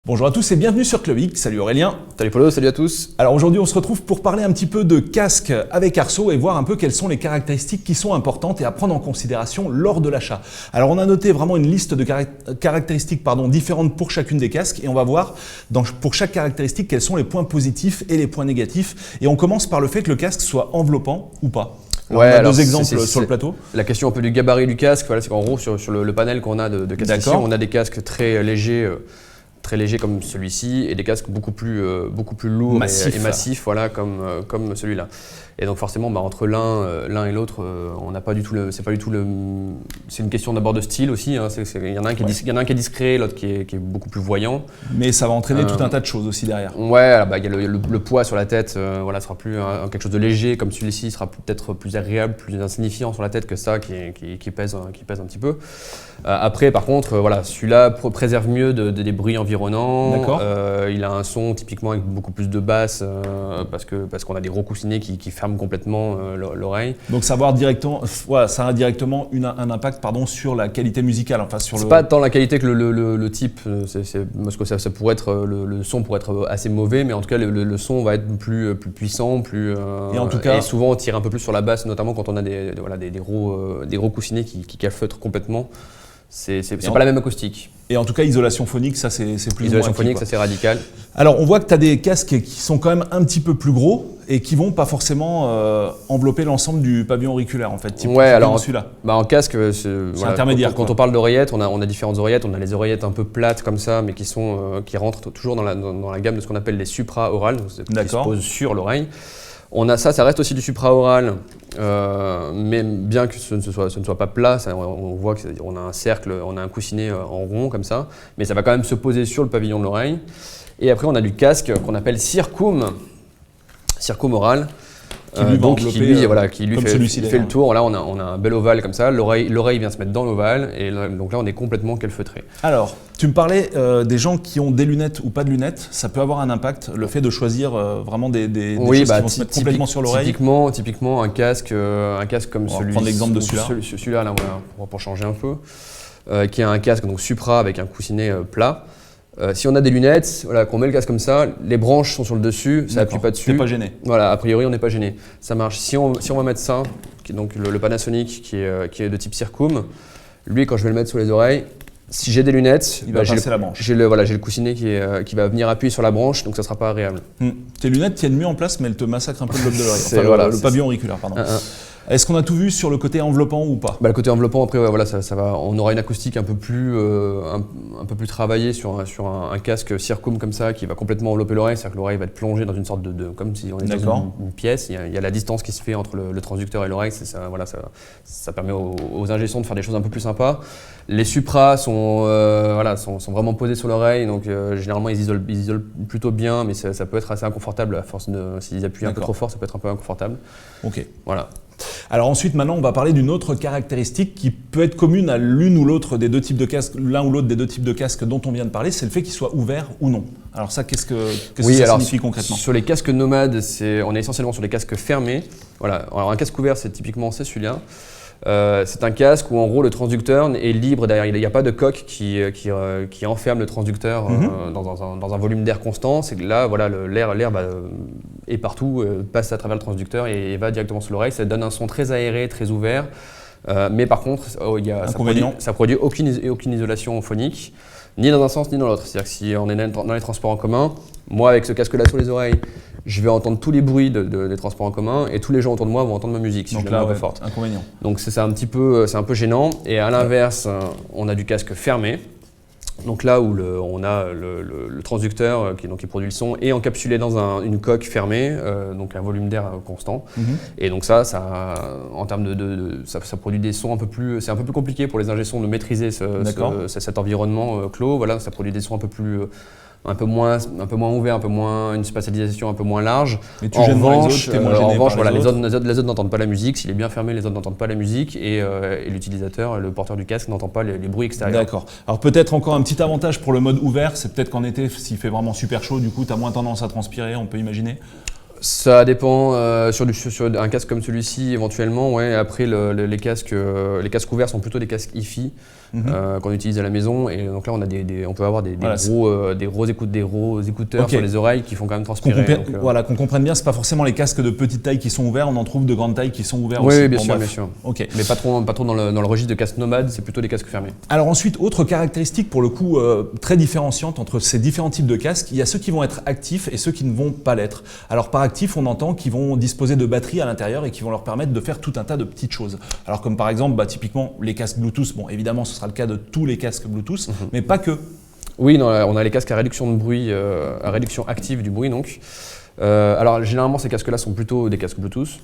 Bonjour à tous et bienvenue sur Club X. Salut Aurélien. Salut Polo, salut à tous. Alors aujourd'hui on se retrouve pour parler un petit peu de casque avec Arceau et voir un peu quelles sont les caractéristiques qui sont importantes et à prendre en considération lors de l'achat. Alors on a noté vraiment une liste de caractéristiques différentes pour chacune des casques et on va voir pour chaque caractéristique quels sont les points positifs et les points négatifs. Et on commence par le fait que le casque soit enveloppant ou pas. Alors on a deux exemples sur le plateau. La question un peu du gabarit du casque, voilà, c'est qu'en gros sur le panel qu'on a de casques ici, on a des casques très légers comme celui-ci et des casques beaucoup plus lourds et massifs, voilà, comme celui-là. Et donc forcément, entre l'un et l'autre, on n'a pas du tout c'est une question d'abord de style aussi. Hein, il y en a un qui est discret, l'autre qui est beaucoup plus voyant. Mais ça va entraîner tout un tas de choses aussi derrière. Ouais, il y a le poids sur la tête, voilà, sera plus quelque chose de léger comme celui-ci, sera peut-être plus agréable, plus insignifiant sur la tête que ça qui pèse un petit peu. Après, par contre, voilà, celui-là préserve mieux des bruits environnants. D'accord. Il a un son typiquement avec beaucoup plus de basse parce qu'on a des gros coussinets qui ferment complètement l'oreille. Donc ça va directement un impact sur la qualité musicale. Enfin, c'est pas tant la qualité que le type, parce que ça pourrait être, le son pourrait être assez mauvais, mais en tout cas le son va être plus puissant, et en tout cas, et souvent on tire un peu plus sur la basse, notamment quand on a des gros coussinets qui calfeutrent complètement. C'est pas la même acoustique. Et en tout cas, isolation phonique, ça c'est plus isolation phonique, ça c'est radical. Alors on voit que tu as des casques qui sont quand même un petit peu plus gros et qui vont pas forcément envelopper l'ensemble du pavillon auriculaire en fait. Celui-là. En casque, c'est intermédiaire. Quand on parle d'oreillettes, on a différentes oreillettes. On a les oreillettes un peu plates comme ça, mais qui rentrent toujours dans la gamme de ce qu'on appelle les supra-orales, qui se posent sur l'oreille. On a ça reste aussi du supra-oral, mais bien que ce ne soit pas plat, on voit qu'on a un cercle, on a un coussinet en rond comme ça, mais ça va quand même se poser sur le pavillon de l'oreille. Et après on a du casque qu'on appelle circumoral, qui lui fait le tour. Là on a un bel ovale comme ça, l'oreille vient se mettre dans l'ovale, et donc là on est complètement calfeutré. Alors, tu me parlais des gens qui ont des lunettes ou pas de lunettes, ça peut avoir un impact, le fait de choisir vraiment des choses qui vont se mettre complètement sur l'oreille. Typiquement un casque comme celui-ci. On va prendre l'exemple de celui-là. Celui-là, là, voilà, pour changer un peu, qui a un casque donc supra avec un coussinet plat. Si on a des lunettes, voilà, qu'on met le casque comme ça, les branches sont sur le dessus, ça appuie pas dessus. T'es pas gêné. Voilà, a priori on n'est pas gêné. Ça marche. Si on va mettre ça, qui est donc le Panasonic qui est de type Circum, lui quand je vais le mettre sous les oreilles, si j'ai des lunettes, il va passer la branche. J'ai le coussinet qui va venir appuyer sur la branche, donc ça sera pas agréable. Tes lunettes tiennent mieux en place, mais elles te massacrent un peu le lobe de l'oreille. Le pavillon auriculaire, pardon. Est-ce qu'on a tout vu sur le côté enveloppant ou pas ? Le côté enveloppant, après, ça va. On aura une acoustique un peu plus travaillée sur un casque Circum comme ça, qui va complètement envelopper l'oreille, c'est-à-dire que l'oreille va être plongée dans une sorte comme si on était dans une pièce. Il y a la distance qui se fait entre le transducteur et l'oreille, ça permet aux ingé-sons de faire des choses un peu plus sympas. Les supras sont vraiment posés sur l'oreille, donc généralement ils isolent plutôt bien, mais ça peut être assez inconfortable à force s'ils appuient un peu trop fort, ça peut être un peu inconfortable. Ok. Voilà. Alors ensuite, maintenant, on va parler d'une autre caractéristique qui peut être commune à l'une ou l'autre des deux types de casques, l'un ou l'autre des deux types de casques dont on vient de parler, c'est le fait qu'ils soient ouverts ou non. Alors ça, qu'est-ce que ça signifie concrètement ? Sur les casques nomades, on est essentiellement sur les casques fermés. Voilà. Alors un casque ouvert, c'est celui-là. C'est un casque où en gros le transducteur est libre derrière. Il n'y a pas de coque qui enferme le transducteur dans un volume d'air constant. C'est que là, voilà, l'air est partout, passe à travers le transducteur et va directement sur l'oreille. Ça donne un son très aéré, très ouvert. Mais par contre, ça produit aucune isolation phonique, ni dans un sens ni dans l'autre. C'est-à-dire que si on est dans les transports en commun, moi avec ce casque-là sur les oreilles, je vais entendre tous les bruits des transports en commun et tous les gens autour de moi vont entendre ma musique si je la mets un peu forte. Inconvénient. Donc c'est un peu gênant. Et à l'inverse, on a du casque fermé. Donc là où on a le transducteur qui produit le son est encapsulé dans une coque fermée, donc un volume d'air constant. Et donc ça en termes ça produit des sons un peu plus. C'est un peu plus compliqué pour les ingé-sons de maîtriser cet environnement clos. Voilà, ça produit des sons un peu moins ouvert, une spatialisation un peu moins large. Mais tu gênes les autres, t'es moins gêné par les autres. Les autres n'entendent pas la musique. S'il est bien fermé, les autres n'entendent pas la musique et l'utilisateur, le porteur du casque, n'entend pas les bruits extérieurs. D'accord. Alors peut-être encore un petit avantage pour le mode ouvert, c'est peut-être qu'en été, s'il fait vraiment super chaud, du coup, tu as moins tendance à transpirer, on peut imaginer. Ça dépend sur un casque comme celui-ci éventuellement. Ouais. Après les casques ouverts sont plutôt des casques hi-fi qu'on utilise à la maison et donc là on peut avoir des gros écouteurs sur les oreilles qui font quand même transpirer. Voilà, qu'on comprenne bien, c'est pas forcément les casques de petite taille qui sont ouverts, on en trouve de grande taille qui sont ouverts aussi. Oui, bien sûr. Okay. Mais pas trop dans le registre de casques nomades, c'est plutôt des casques fermés. Alors ensuite, autre caractéristique pour le coup très différenciante entre ces différents types de casques, il y a ceux qui vont être actifs et ceux qui ne vont pas l'être. Alors par actifs, on entend qu'ils vont disposer de batteries à l'intérieur et qui vont leur permettre de faire tout un tas de petites choses. Alors comme par exemple, typiquement les casques Bluetooth, bon évidemment ce sera le cas de tous les casques Bluetooth, mais pas que. Oui, non, on a les casques à réduction de bruit, à réduction active du bruit donc. Alors généralement ces casques-là sont plutôt des casques Bluetooth.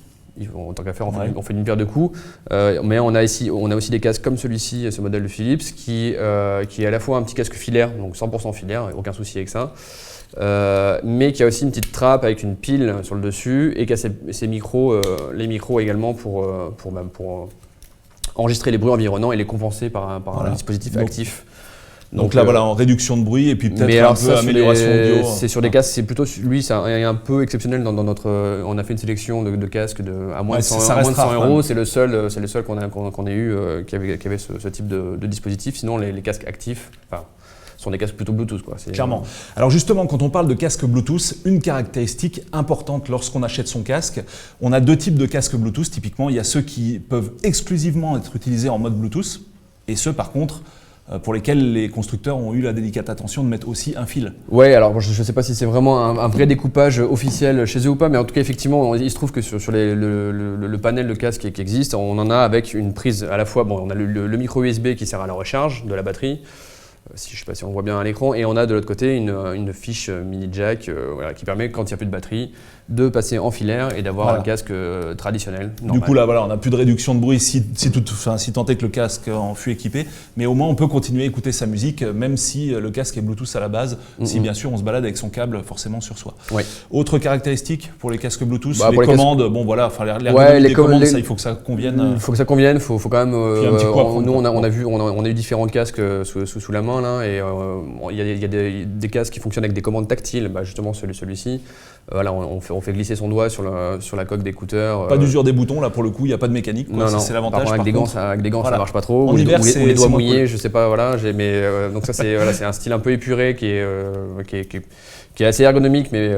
En tant qu'à faire, on fait une paire de coups. Mais on a aussi des casques comme celui-ci, ce modèle de Philips, qui est à la fois un petit casque filaire, donc 100% filaire, aucun souci avec ça. Mais qui a aussi une petite trappe avec une pile sur le dessus et qui a ces micros, les micros également pour enregistrer les bruits environnants et les compenser par un dispositif actif. Donc là voilà, en réduction de bruit et puis peut-être un peu amélioration audio. C'est sur des casques, c'est plutôt lui, c'est un peu exceptionnel dans notre. On a fait une sélection de casques à moins de 100 €. C'est le seul qu'on ait eu qui avait ce type de dispositif. Sinon les casques actifs. Sont des casques plutôt Bluetooth, quoi. Clairement. Alors justement, quand on parle de casque Bluetooth, une caractéristique importante lorsqu'on achète son casque, on a deux types de casques Bluetooth. Typiquement, il y a ceux qui peuvent exclusivement être utilisés en mode Bluetooth et ceux par contre pour lesquels les constructeurs ont eu la délicate attention de mettre aussi un fil. Ouais, alors je ne sais pas si c'est vraiment un vrai découpage officiel chez eux ou pas, mais en tout cas effectivement, il se trouve que sur le panel de casque qui existe, on en a avec une prise à la fois, on a le micro USB qui sert à la recharge de la batterie. Je ne sais pas si on voit bien à l'écran, et on a de l'autre côté une fiche mini jack qui permet, quand il n'y a plus de batterie, de passer en filaire et d'avoir un casque traditionnel. Normal. Du coup là, on n'a plus de réduction de bruit si tant est que le casque en fut équipé, mais au moins on peut continuer à écouter sa musique, même si le casque est Bluetooth à la base, si bien sûr on se balade avec son câble forcément sur soi. Ouais. Autre caractéristique pour les casques Bluetooth, les commandes, les commandes, ça, il faut que ça convienne. Il faut que ça convienne, faut quand même. Nous on a eu différents casques sous la main là, et il y a des casques qui fonctionnent avec des commandes tactiles, justement celui-ci. On fait glisser son doigt sur la coque d'écouteur. Pas d'usure des boutons là pour le coup, il n'y a pas de mécanique. Non, c'est l'avantage. Avec des gants, ça marche pas trop. En hiver, ou les doigts mouillés, cool. Je sais pas, donc ça c'est un style un peu épuré qui est assez ergonomique, mais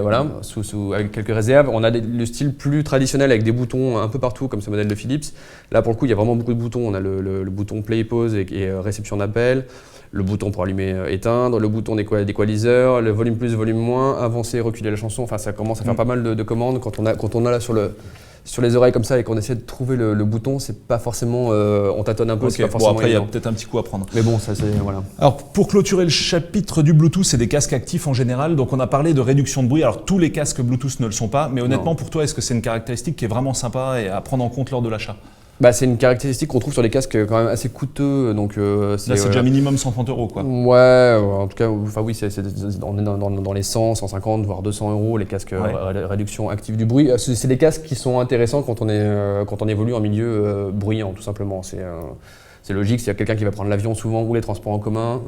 avec quelques réserves. On a le style plus traditionnel avec des boutons un peu partout, comme ce modèle de Philips. Là pour le coup, il y a vraiment beaucoup de boutons. On a le bouton play, pause et réception d'appel. Le bouton pour allumer, éteindre, le bouton d'équaliseur, le volume plus, volume moins, avancer, reculer la chanson. Enfin, ça commence à faire pas mal de commandes. Quand on a là sur les oreilles comme ça et qu'on essaie de trouver le bouton, c'est pas forcément. On tâtonne un peu. C'est pas forcément après, il y a peut-être un petit coup à prendre. Mais bon, ça c'est voilà. Alors, pour clôturer le chapitre du Bluetooth et des casques actifs en général, donc on a parlé de réduction de bruit. Alors, tous les casques Bluetooth ne le sont pas, mais honnêtement, pour toi, est-ce que c'est une caractéristique qui est vraiment sympa et à prendre en compte lors de l'achat ? C'est une caractéristique qu'on trouve sur les casques quand même assez coûteux. Donc, là, c'est déjà minimum 130 €, quoi. Ouais, en tout cas, oui, on est dans les 100, 150, voire 200 €, les casques réduction active du bruit. C'est des casques qui sont intéressants quand on évolue en milieu bruyant, tout simplement. C'est logique, s'il y a quelqu'un qui va prendre l'avion souvent ou les transports en commun,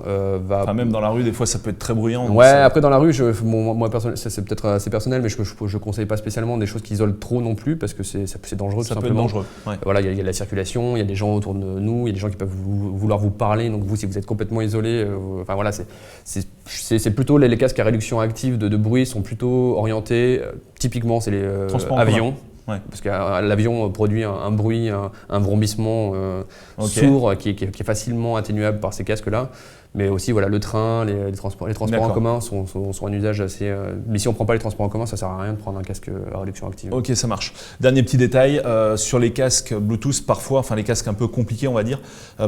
même dans la rue, des fois, ça peut être très bruyant. Ouais, après dans la rue, moi c'est peut-être assez personnel, mais je conseille pas spécialement des choses qui isolent trop non plus, parce que c'est dangereux tout simplement. Ça peut être dangereux. Ouais. Voilà, il y a la circulation, il y a des gens autour de nous, il y a des gens qui peuvent vouloir vous parler, donc vous, si vous êtes complètement isolé, c'est plutôt les casques à réduction active de bruit sont plutôt orientés, typiquement c'est les avions. Ouais. Parce que l'avion produit un bruit, un vrombissement sourd qui est facilement atténuable par ces casques-là. Mais aussi, le train, les transports en commun sont un usage assez. Mais si on ne prend pas les transports en commun, ça ne sert à rien de prendre un casque à réduction active. Ok, ça marche. Dernier petit détail, sur les casques Bluetooth, parfois, les casques un peu compliqués, on va dire,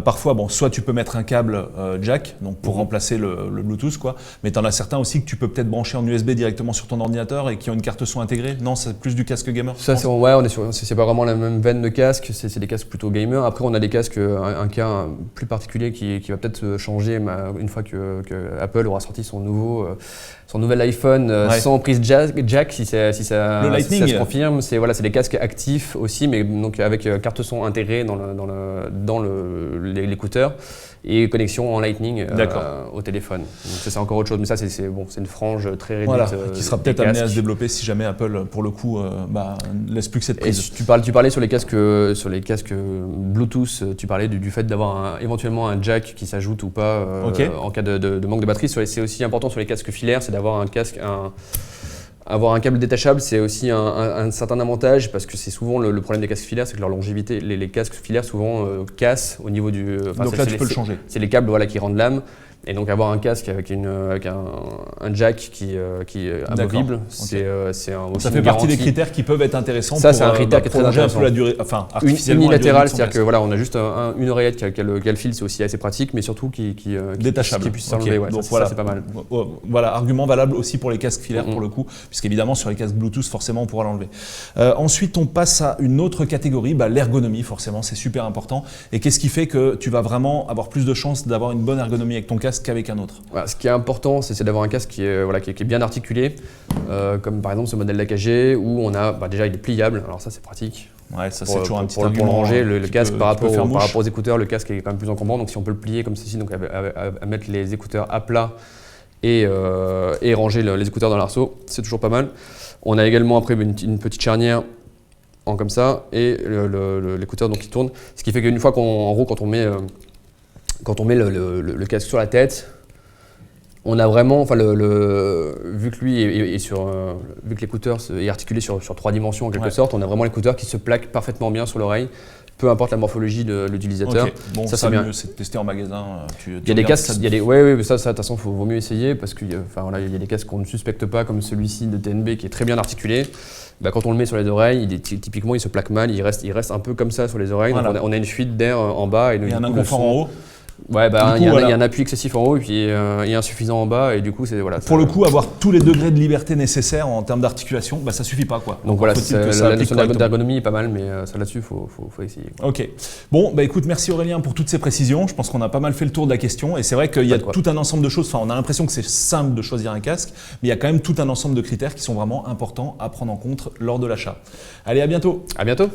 parfois, soit tu peux mettre un câble jack donc pour remplacer le Bluetooth, quoi, mais tu en as certains aussi que tu peux peut-être brancher en USB directement sur ton ordinateur et qui ont une carte son intégrée. Non, c'est plus du casque gamer. Ça, c'est pas vraiment la même veine de casque, c'est des casques plutôt gamer. Après, on a des casques, un cas plus particulier qui va peut-être changer une fois que Apple aura sorti son nouvel iPhone sans prise jack, si ça se confirme. C'est des casques actifs aussi, mais donc avec carte son intégrée dans l'écouteur et connexion en Lightning au téléphone. Donc ça, c'est encore autre chose, mais ça c'est une frange très réduite. Voilà, qui sera peut-être amenée à se développer si jamais Apple, pour le coup, laisse plus que cette prise. Et tu parlais sur les casques Bluetooth, tu parlais du fait d'avoir éventuellement un jack qui s'ajoute ou pas en cas de manque de batterie. C'est aussi important sur les casques filaires, c'est d'avoir avoir un câble détachable, c'est aussi un certain avantage parce que c'est souvent le problème des casques filaires, c'est que leur longévité, les casques filaires souvent cassent au niveau du. Donc là, tu peux le changer. C'est les câbles qui rendent l'âme. Et donc avoir un casque avec un jack qui est amovible, c'est ça fait partie des critères qui peuvent être intéressants. Ça, c'est un critère qui est très intéressant. Un peu la durée, artificiellement unilatérale, c'est-à-dire que on a juste une oreillette qui a le fil, c'est aussi assez pratique, mais surtout qui détachable, qui puisse s'enlever. Donc ça, c'est pas mal. Voilà, argument valable aussi pour les casques filaires pour le coup, puisqu'évidemment sur les casques Bluetooth, forcément, on pourra l'enlever. Ensuite, on passe à une autre catégorie, l'ergonomie. Forcément, c'est super important. Et qu'est-ce qui fait que tu vas vraiment avoir plus de chances d'avoir une bonne ergonomie avec ton casque qu'avec un autre? Ce qui est important, c'est d'avoir un casque qui est bien articulé, comme par exemple ce modèle d'AKG où on a déjà il est pliable, alors ça c'est pratique. Ouais, ça c'est toujours un petit pour le ranger, le casque par rapport aux écouteurs, le casque est quand même plus encombrant, donc si on peut le plier comme ceci, donc à mettre les écouteurs à plat et ranger les écouteurs dans l'arceau, c'est toujours pas mal. On a également après une petite charnière comme ça et l'écouteur qui tourne, ce qui fait qu'une fois quand on met le casque sur la tête, on a vraiment, vu que lui vu que l'écouteur est articulé sur 3 dimensions en quelque sorte, on a vraiment l'écouteur qui se plaque parfaitement bien sur l'oreille, peu importe la morphologie de l'utilisateur. Bon, ça c'est mieux, c'est de tester en magasin. Il y a des casques, mais ça de toute façon, vaut mieux essayer parce qu'il y a des casques qu'on ne suspecte pas, comme celui-ci de TNB qui est très bien articulé. Quand on le met sur les oreilles, typiquement il se plaque mal, il reste un peu comme ça sur les oreilles. Donc on a une fuite d'air en bas et un inconfort en haut. Ouais, il y a un appui excessif en haut et puis il y a insuffisant en bas et du coup c'est Pour le coup, avoir tous les degrés de liberté nécessaires en termes d'articulation, ça suffit pas quoi. Donc voilà, la notion d'ergonomie est pas mal, mais ça là-dessus faut essayer. Ok. Bon, écoute, merci Aurélien pour toutes ces précisions. Je pense qu'on a pas mal fait le tour de la question et c'est vrai qu'il y a tout un ensemble de choses. On a l'impression que c'est simple de choisir un casque, mais il y a quand même tout un ensemble de critères qui sont vraiment importants à prendre en compte lors de l'achat. Allez, à bientôt. À bientôt.